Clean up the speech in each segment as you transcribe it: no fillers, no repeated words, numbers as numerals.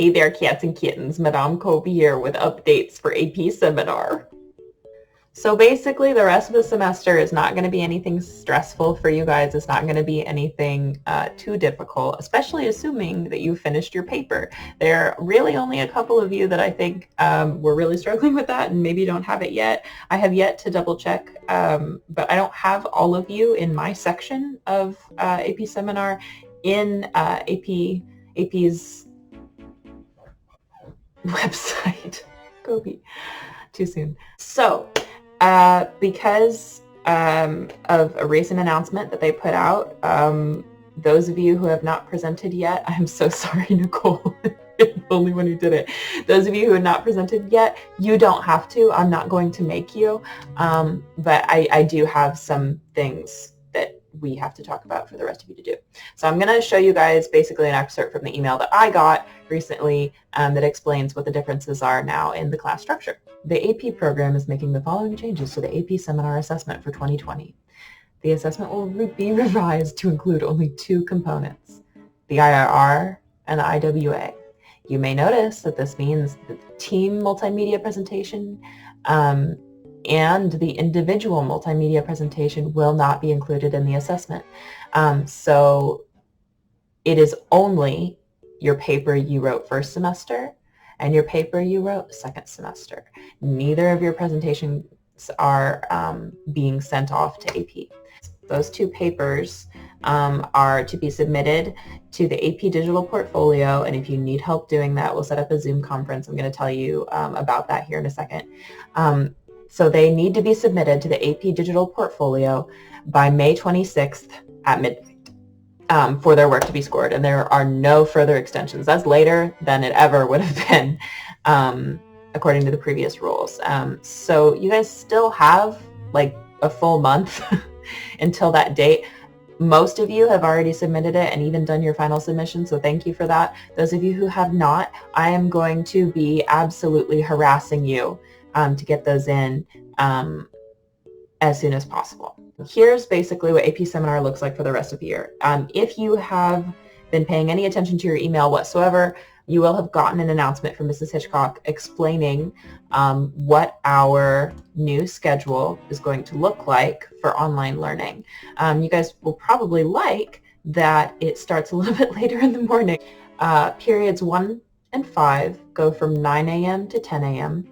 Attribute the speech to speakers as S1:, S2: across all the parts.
S1: Hey there, cats and kittens. Madame Kobe here with updates for AP Seminar. So basically, the rest of the semester is not going to be anything stressful for you guys. It's not going to be anything too difficult, especially assuming that you finished your paper. There are really only a couple of you that I think were really struggling with that and maybe don't have it yet. I have yet to double check, but I don't have all of you in my section of AP Seminar in AP's website. Kobe. Too soon. So, because of a recent announcement that they put out, those of you who have not presented yet, I'm so sorry, Nicole. You're the only one who did it. Those of you who have not presented yet, you don't have to. I'm not going to make you. But I do have some things that we have to talk about for the rest of you to do. So I'm going to show you guys basically an excerpt from the email that I got recently that explains what the differences are now in the class structure. The AP program is making the following changes to the AP Seminar Assessment for 2020. The assessment will be revised to include only two components, the IRR and the IWA. You may notice that this means that the team multimedia presentation and the individual multimedia presentation will not be included in the assessment. So it is only your paper you wrote first semester and your paper you wrote second semester. Neither of your presentations are being sent off to AP. Those two papers are to be submitted to the AP Digital Portfolio, and if you need help doing that, we'll set up a Zoom conference. I'm going to tell you about that here in a second. So they need to be submitted to the AP Digital Portfolio by May 26th at midnight for their work to be scored, and there are no further extensions. That's later than it ever would have been according to the previous rules. So you guys still have like a full month until that date. Most of you have already submitted it and even done your final submission, so thank you for that. Those of you who have not, I am going to be absolutely harassing you to get those in as soon as possible. Here's basically what AP Seminar looks like for the rest of the year. If you have been paying any attention to your email whatsoever, you will have gotten an announcement from Mrs. Hitchcock explaining what our new schedule is going to look like for online learning. You guys will probably like that it starts a little bit later in the morning. Periods 1 and 5 go from 9 a.m. to 10 a.m.,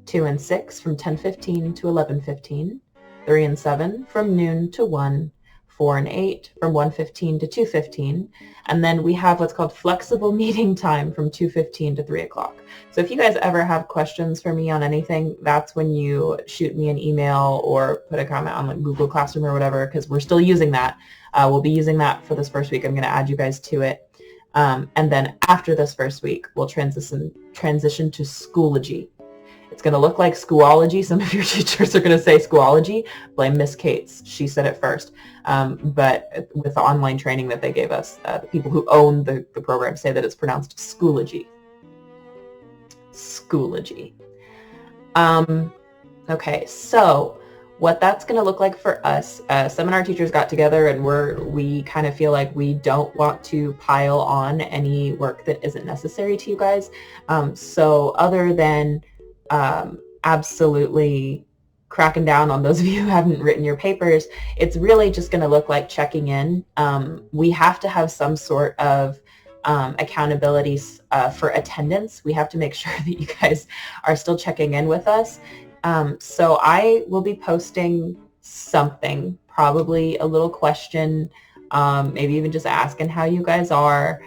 S1: 2 and 6 from 10:15 to 11:15, 3 and 7 from noon to 1, 4 and 8 from 1:15 to 2:15, and then we have what's called flexible meeting time from 2:15 to 3 o'clock. So if you guys ever have questions for me on anything, that's when you shoot me an email or put a comment on like Google Classroom or whatever, because we're still using that. We'll be using that for this first week. I'm going to add you guys to it. And then after this first week, we'll transition to Schoology. It's going to look like Schoology. Some of your teachers are going to say Schoology. Blame Miss Cates. She said it first. But with the online training that they gave us, the people who own the program say that it's pronounced Schoology. Schoology. Okay, so what that's going to look like for us, seminar teachers got together and we kind of feel like we don't want to pile on any work that isn't necessary to you guys. So other than absolutely cracking down on those of you who haven't written your papers, it's really just going to look like checking in. We have to have some sort of accountability for attendance. We have to make sure that you guys are still checking in with us. So I will be posting something, probably a little question, maybe even just asking how you guys are.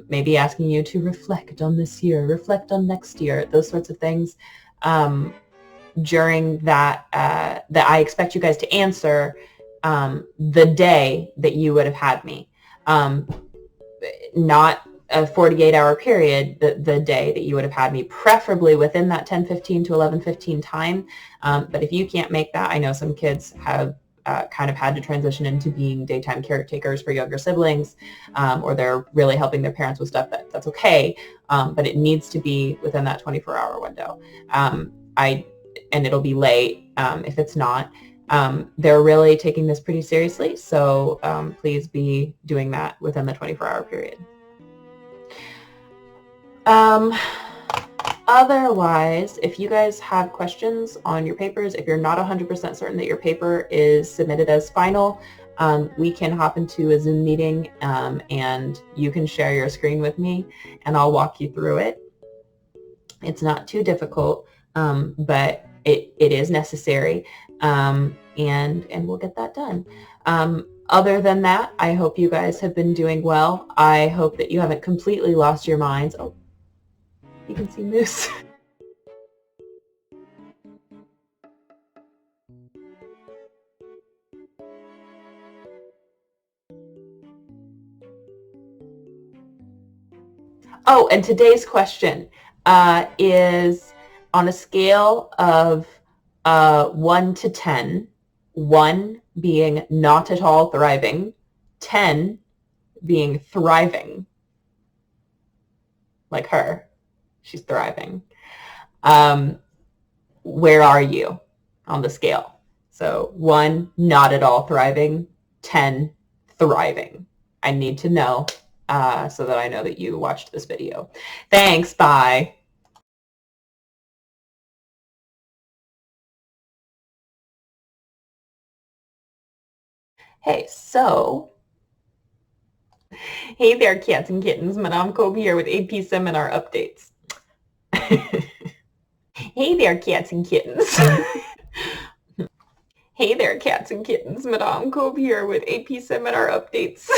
S1: Maybe asking you to reflect on this year, reflect on next year, those sorts of things during that I expect you guys to answer the day that you would have had me. Not a 48-hour period, the day that you would have had me, preferably within that 10:15 to 11:15 time. But if you can't make that, I know some kids have kind of had to transition into being daytime caretakers for younger siblings, or they're really helping their parents with stuff, that's okay, but it needs to be within that 24-hour window. And it'll be late if it's not. They're really taking this pretty seriously, so please be doing that within the 24-hour period. Otherwise, if you guys have questions on your papers, if you're not 100% certain that your paper is submitted as final, we can hop into a Zoom meeting and you can share your screen with me and I'll walk you through it. It's not too difficult, but it is necessary, and we'll get that done. Other than that, I hope you guys have been doing well. I hope that you haven't completely lost your minds. Oh, you can see Moose. Oh, and today's question is on a scale of 1 to 10, 1 being not at all thriving, 10 being thriving, like her. She's thriving. Where are you on the scale? So 1, not at all thriving, 10, thriving. I need to know so that I know that you watched this video. Thanks, bye. Hey, so, hey there, cats and kittens. Madame Kobe here with AP Seminar updates. Hey there, cats and kittens. Hey there, cats and kittens. Madame Kobe here with AP Seminar updates.